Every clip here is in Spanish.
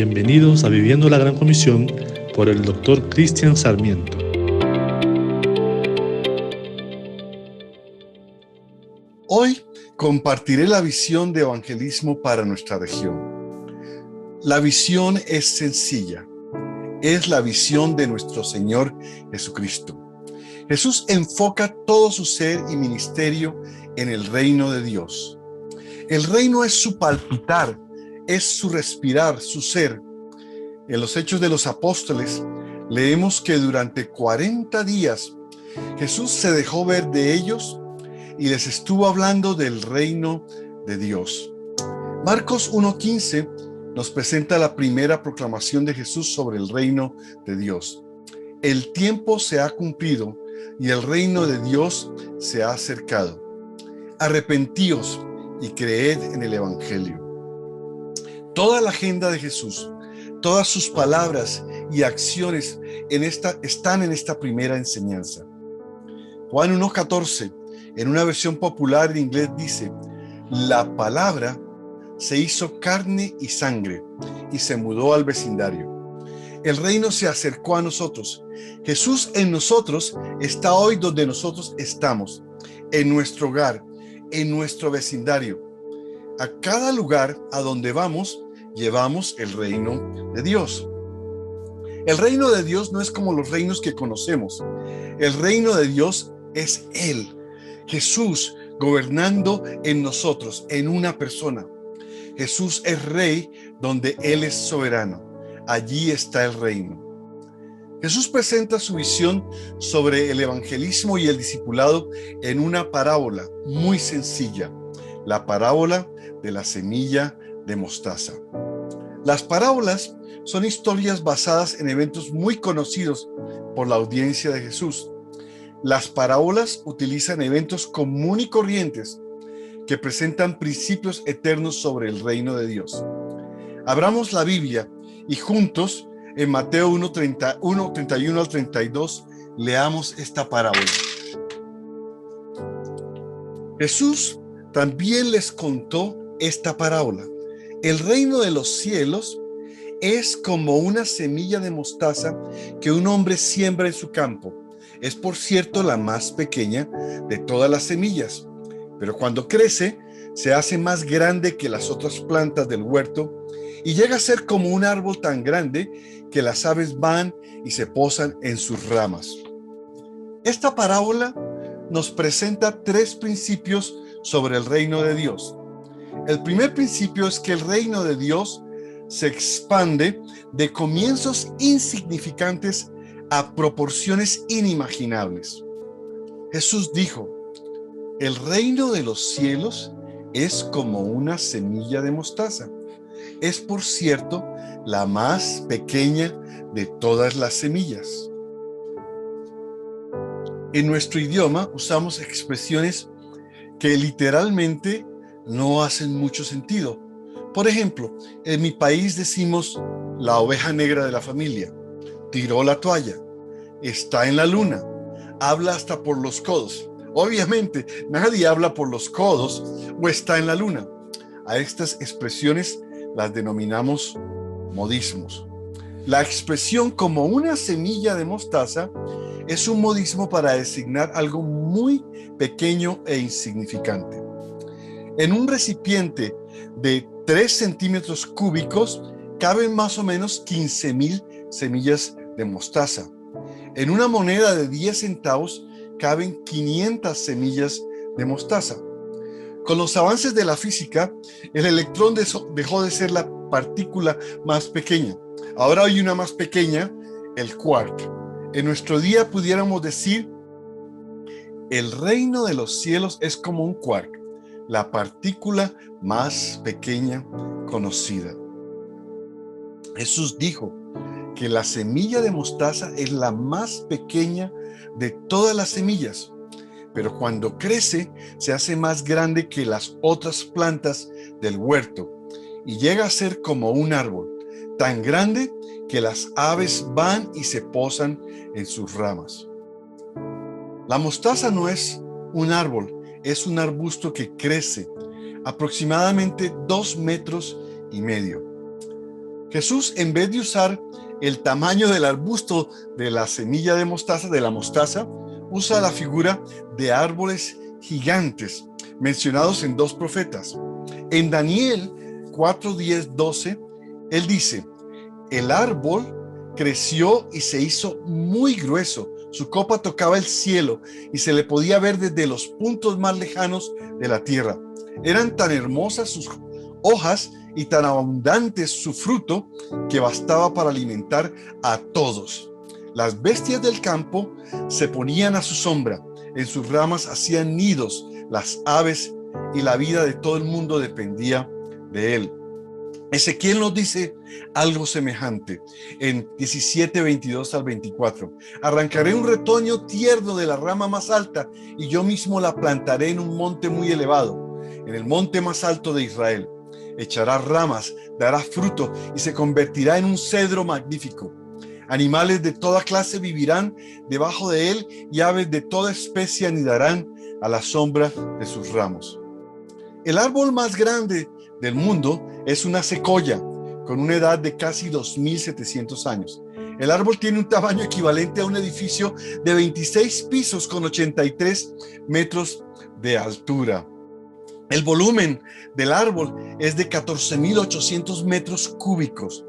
Bienvenidos a Viviendo la Gran Comisión por el Dr. Cristian Sarmiento. Hoy compartiré la visión de evangelismo para nuestra región. La visión es sencilla. Es la visión de nuestro Señor Jesucristo. Jesús enfoca todo su ser y ministerio en el reino de Dios. El reino es su palpitar, es su respirar, su ser. En los Hechos de los Apóstoles leemos que durante 40 días Jesús se dejó ver de ellos y les estuvo hablando del reino de Dios. Marcos 1:15 nos presenta la primera proclamación de Jesús sobre el reino de Dios. El tiempo se ha cumplido y el reino de Dios se ha acercado. Arrepentíos y creed en el evangelio. Toda la agenda de Jesús, todas sus palabras y acciones están en esta primera enseñanza. Juan 1:14, en una versión popular en inglés dice: la palabra se hizo carne y sangre y se mudó al vecindario. El reino se acercó a nosotros. Jesús en nosotros está hoy donde nosotros estamos, en nuestro hogar, en nuestro vecindario. A cada lugar a donde vamos, llevamos el reino de Dios. El reino de Dios no es como los reinos que conocemos. El reino de Dios es Él, Jesús, gobernando en nosotros, en una persona. Jesús es rey donde Él es soberano. Allí está el reino. Jesús presenta su visión sobre el evangelismo y el discipulado en una parábola muy sencilla, la parábola de la semilla de mostaza. Las parábolas son historias basadas en eventos muy conocidos por la audiencia de Jesús. Las parábolas utilizan eventos comunes y corrientes que presentan principios eternos sobre el reino de Dios. Abramos la Biblia y juntos en Mateo 1:31 al 32 leamos esta parábola. Jesús también les contó esta parábola. El reino de los cielos es como una semilla de mostaza que un hombre siembra en su campo. Es, por cierto, la más pequeña de todas las semillas, pero cuando crece, se hace más grande que las otras plantas del huerto y llega a ser como un árbol tan grande que las aves van y se posan en sus ramas. Esta parábola nos presenta tres principios sobre el reino de Dios. El primer principio es que el reino de Dios se expande de comienzos insignificantes a proporciones inimaginables. Jesús dijo: el reino de los cielos es como una semilla de mostaza. Es, por cierto, la más pequeña de todas las semillas. En nuestro idioma usamos expresiones que literalmente no hacen mucho sentido. Por ejemplo, en mi país decimos la oveja negra de la familia, tiró la toalla, está en la luna, habla hasta por los codos. Obviamente, nadie habla por los codos o está en la luna. A estas expresiones las denominamos modismos. La expresión como una semilla de mostaza es un modismo para designar algo muy pequeño e insignificante. En un recipiente de 3 centímetros cúbicos caben más o menos 15,000 semillas de mostaza. En una moneda de 10 centavos caben 500 semillas de mostaza. Con los avances de la física, el electrón dejó de ser la partícula más pequeña. Ahora hay una más pequeña, el quark. En nuestro día pudiéramos decir: el reino de los cielos es como un quark, la partícula más pequeña conocida. Jesús dijo que la semilla de mostaza es la más pequeña de todas las semillas, pero cuando crece se hace más grande que las otras plantas del huerto y llega a ser como un árbol, tan grande que las aves van y se posan en sus ramas. La mostaza no es un árbol, es un arbusto que crece aproximadamente 2,5 metros. Jesús, en vez de usar el tamaño del arbusto de la semilla de mostaza, de la mostaza, usa la figura de árboles gigantes mencionados en dos profetas. En Daniel 4, 10, 12, él dice: el árbol creció y se hizo muy grueso, su copa tocaba el cielo y se le podía ver desde los puntos más lejanos de la tierra. Eran tan hermosas sus hojas y tan abundantes su fruto que bastaba para alimentar a todos. Las bestias del campo se ponían a su sombra, en sus ramas hacían nidos las aves y la vida de todo el mundo dependía de él. Ezequiel nos dice algo semejante en 17, 22 al 24. Arrancaré un retoño tierno de la rama más alta y yo mismo la plantaré en un monte muy elevado, en el monte más alto de Israel. Echará ramas, dará fruto y se convertirá en un cedro magnífico. Animales de toda clase vivirán debajo de él y aves de toda especie anidarán a la sombra de sus ramos. El árbol más grande del mundo es una secoya con una edad de casi 2700 años. El árbol tiene un tamaño equivalente a un edificio de 26 pisos con 83 metros de altura. El volumen del árbol es de 14.800 metros cúbicos.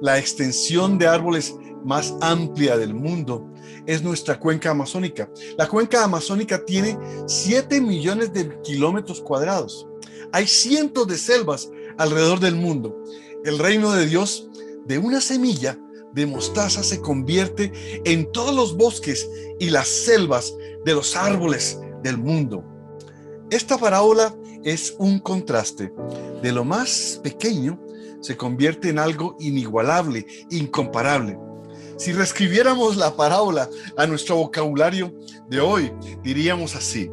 La extensión de árboles más amplia del mundo es nuestra cuenca amazónica. La cuenca amazónica tiene 7 millones de kilómetros cuadrados. Hay cientos de selvas alrededor del mundo. El reino de Dios, de una semilla de mostaza, se convierte en todos los bosques y las selvas de los árboles del mundo. Esta parábola es un contraste. De lo más pequeño se convierte en algo inigualable, incomparable. Si reescribiéramos la parábola a nuestro vocabulario de hoy, diríamos así: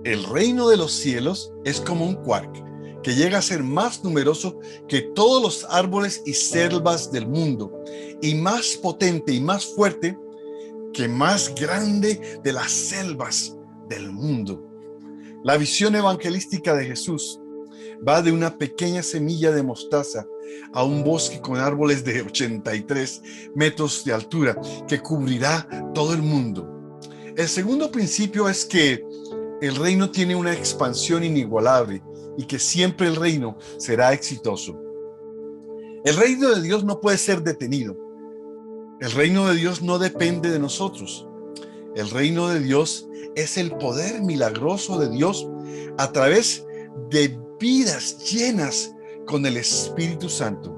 el reino de los cielos es como un quark que llega a ser más numeroso que todos los árboles y selvas del mundo, y más potente y más fuerte que más grande de las selvas del mundo. La visión evangelística de Jesús va de una pequeña semilla de mostaza a un bosque con árboles de 83 metros de altura que cubrirá todo el mundo. El segundo principio es que el reino tiene una expansión inigualable y que siempre el reino será exitoso. El reino de Dios no puede ser detenido. El reino de Dios no depende de nosotros. El reino de Dios es el poder milagroso de Dios a través de vidas llenas con el Espíritu Santo.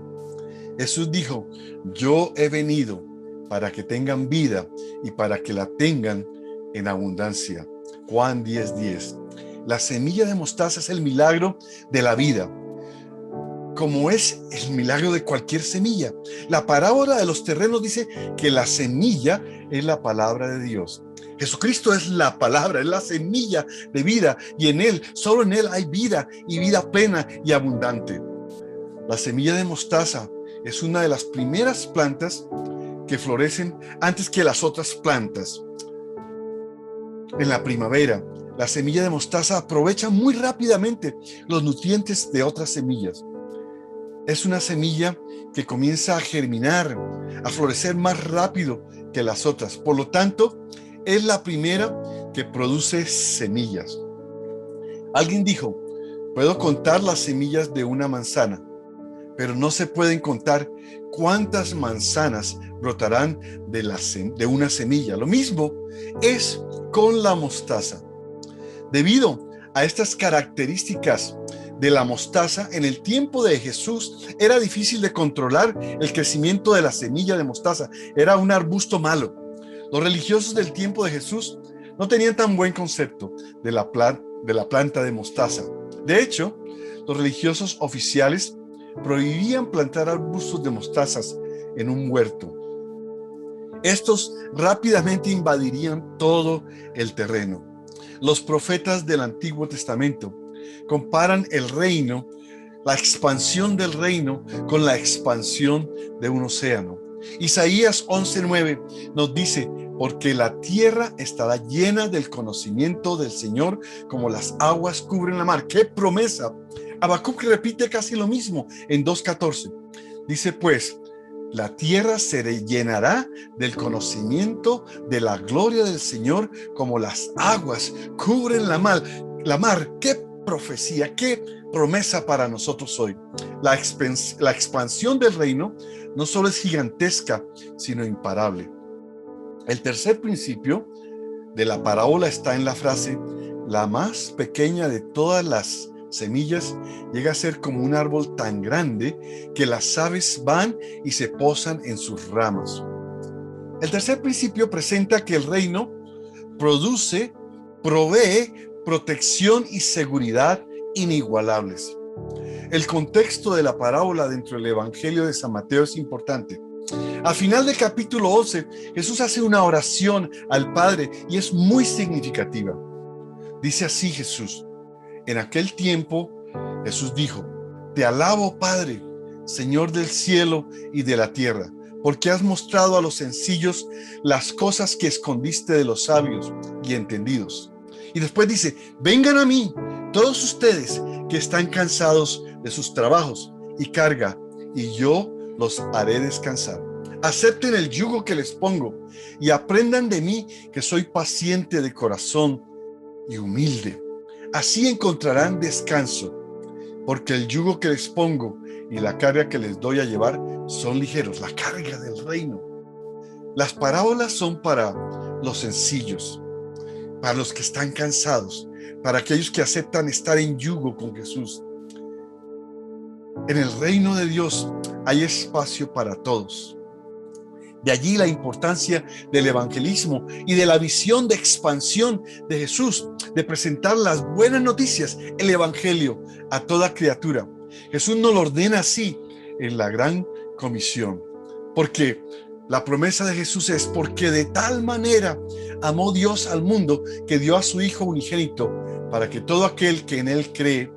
Jesús dijo: yo he venido para que tengan vida y para que la tengan en abundancia. Juan 10:10. La semilla de mostaza es el milagro de la vida, como es el milagro de cualquier semilla. La parábola de los terrenos dice que la semilla es la palabra de Dios. Jesucristo es la palabra, es la semilla de vida, y en él, solo en él hay vida, y vida plena y abundante. La semilla de mostaza es una de las primeras plantas que florecen antes que las otras plantas. En la primavera, la semilla de mostaza aprovecha muy rápidamente los nutrientes de otras semillas. Es una semilla que comienza a germinar, a florecer más rápido que las otras. Por lo tanto, es la primera que produce semillas. Alguien dijo: puedo contar las semillas de una manzana, pero no se pueden contar cuántas manzanas brotarán de una semilla. Lo mismo es con la mostaza. Debido a estas características de la mostaza, en el tiempo de Jesús era difícil de controlar el crecimiento de la semilla de mostaza. Era un arbusto malo. Los religiosos del tiempo de Jesús no tenían tan buen concepto de la planta de mostaza. De hecho, los religiosos oficiales prohibían plantar arbustos de mostazas en un huerto. Estos rápidamente invadirían todo el terreno. Los profetas del Antiguo Testamento comparan el reino, la expansión del reino, con la expansión de un océano. Isaías 11:9 nos dice: porque la tierra estará llena del conocimiento del Señor como las aguas cubren la mar. ¡Qué promesa Habacuc repite casi lo mismo en 2:14. Dice pues, la tierra se llenará del conocimiento de la gloria del Señor como las aguas cubren la mar. Qué profecía, qué promesa para nosotros hoy. La expansión del reino no solo es gigantesca, sino imparable. El tercer principio de la parábola está en la frase: la más pequeña de todas las semillas llega a ser como un árbol tan grande que las aves van y se posan en sus ramas. El tercer principio presenta que el reino provee protección y seguridad inigualables. El contexto de la parábola dentro del Evangelio de San Mateo es importante. Al final del capítulo 11, Jesús hace una oración al Padre y es muy significativa. Dice así Jesús: en aquel tiempo, Jesús dijo: te alabo, Padre, Señor del cielo y de la tierra, porque has mostrado a los sencillos las cosas que escondiste de los sabios y entendidos. Y después dice: vengan a mí, todos ustedes que están cansados de sus trabajos y carga, y yo los haré descansar. Acepten el yugo que les pongo y aprendan de mí, que soy paciente de corazón y humilde. Así encontrarán descanso, porque el yugo que les pongo y la carga que les doy a llevar son ligeros. La carga del reino. Las parábolas son para los sencillos, para los que están cansados, para aquellos que aceptan estar en yugo con Jesús. En el reino de Dios hay espacio para todos. De allí la importancia del evangelismo y de la visión de expansión de Jesús, de presentar las buenas noticias, el evangelio, a toda criatura. Jesús nos lo ordena así en la gran comisión, porque la promesa de Jesús es: porque de tal manera amó Dios al mundo que dio a su Hijo unigénito, para que todo aquel que en él cree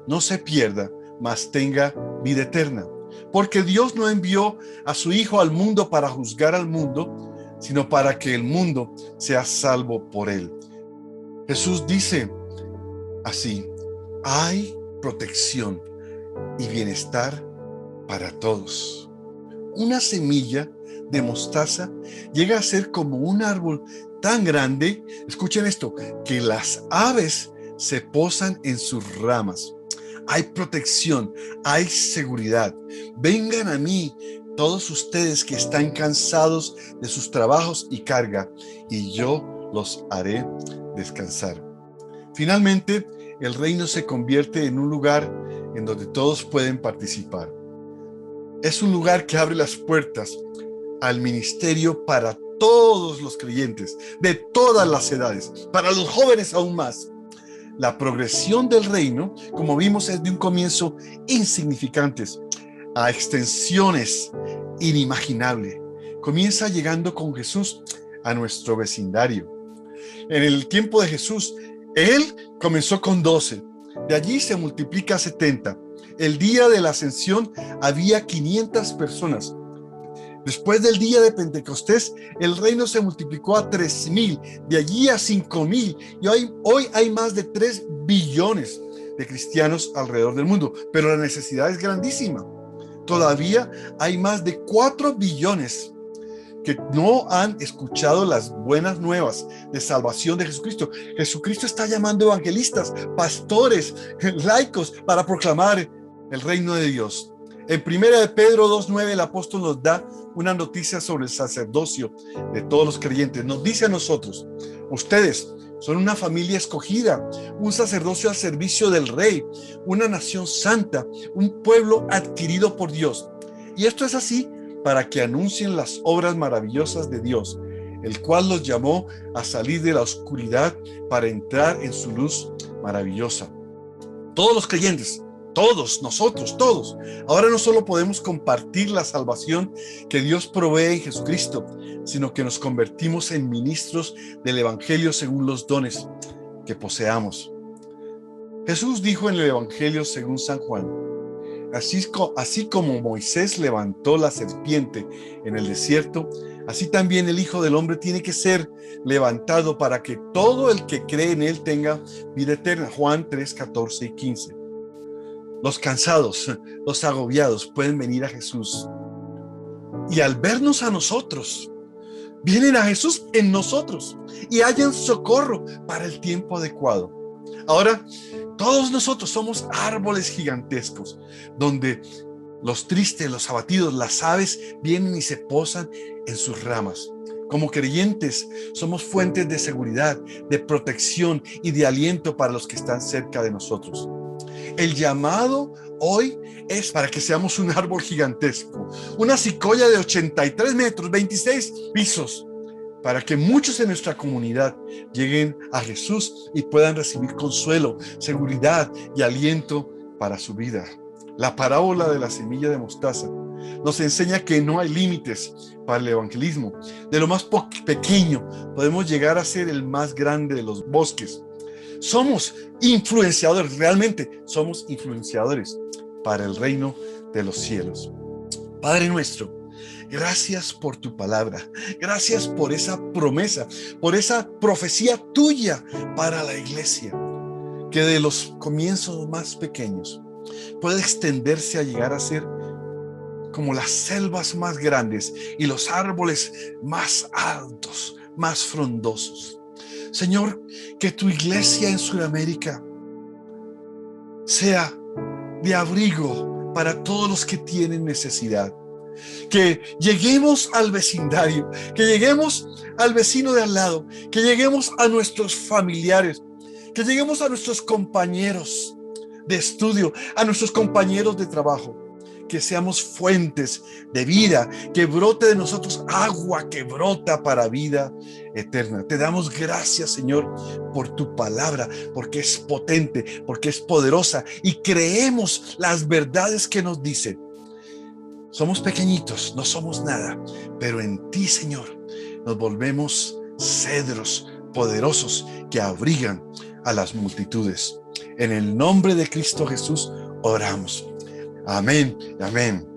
no se pierda, mas tenga vida eterna. Porque Dios no envió a su Hijo al mundo para juzgar al mundo, sino para que el mundo sea salvo por él. Jesús dice así: hay protección y bienestar para todos. Una semilla de mostaza llega a ser como un árbol tan grande, escuchen esto, que las aves se posan en sus ramas. Hay protección, hay seguridad. Vengan a mí, todos ustedes que están cansados de sus trabajos y carga, y yo los haré descansar. Finalmente, el reino se convierte en un lugar en donde todos pueden participar. Es un lugar que abre las puertas al ministerio para todos los creyentes, de todas las edades, para los jóvenes aún más. La progresión del reino, como vimos, es de un comienzo insignificantes a extensiones inimaginables. Comienza llegando con Jesús a nuestro vecindario. En el tiempo de Jesús, Él comenzó con 12. De allí se multiplica a 70. El día de la ascensión había 500 personas. Después del día de Pentecostés, el reino se multiplicó a 3,000, de allí a 5,000, y hoy hay más de 3 billones de cristianos alrededor del mundo, pero la necesidad es grandísima. Todavía hay más de 4 billones que no han escuchado las buenas nuevas de salvación de Jesucristo. Jesucristo está llamando evangelistas, pastores, laicos para proclamar el reino de Dios. En 1 de Pedro 2:9 el apóstol nos da una noticia sobre el sacerdocio de todos los creyentes. Nos dice a nosotros: ustedes son una familia escogida, un sacerdocio al servicio del Rey, una nación santa, un pueblo adquirido por Dios. Y esto es así para que anuncien las obras maravillosas de Dios, el cual los llamó a salir de la oscuridad para entrar en su luz maravillosa. Todos los creyentes, todos, nosotros, todos, ahora no solo podemos compartir la salvación que Dios provee en Jesucristo, sino que nos convertimos en ministros del Evangelio según los dones que poseamos. Jesús dijo en el Evangelio según San Juan: así como Moisés levantó la serpiente en el desierto, así también el Hijo del Hombre tiene que ser levantado para que todo el que cree en él tenga vida eterna. Juan 3:14 y 15. Los cansados, los agobiados pueden venir a Jesús. Y al vernos a nosotros, vienen a Jesús en nosotros y hallan socorro para el tiempo adecuado. Ahora, todos nosotros somos árboles gigantescos, donde los tristes, los abatidos, las aves vienen y se posan en sus ramas. Como creyentes, somos fuentes de seguridad, de protección y de aliento para los que están cerca de nosotros. El llamado hoy es para que seamos un árbol gigantesco, una secoya de 83 metros, 26 pisos, para que muchos en nuestra comunidad lleguen a Jesús y puedan recibir consuelo, seguridad y aliento para su vida. La parábola de la semilla de mostaza nos enseña que no hay límites para el evangelismo. De lo más pequeño podemos llegar a ser el más grande de los bosques. Somos influenciadores, realmente somos influenciadores para el reino de los cielos. Padre nuestro, gracias por tu palabra, gracias por esa promesa, por esa profecía tuya para la iglesia, que de los comienzos más pequeños puede extenderse a llegar a ser como las selvas más grandes y los árboles más altos, más frondosos. Señor, que tu iglesia en Sudamérica sea de abrigo para todos los que tienen necesidad. Que lleguemos al vecindario, que lleguemos al vecino de al lado, que lleguemos a nuestros familiares, que lleguemos a nuestros compañeros de estudio, a nuestros compañeros de trabajo, que seamos fuentes de vida, que brote de nosotros agua que brota para vida eterna. Te damos gracias, Señor, por tu palabra, porque es potente, porque es poderosa y creemos las verdades que nos dice. Somos pequeñitos, no somos nada, pero en ti, Señor, nos volvemos cedros poderosos que abrigan a las multitudes. En el nombre de Cristo Jesús oramos. Amén, amén.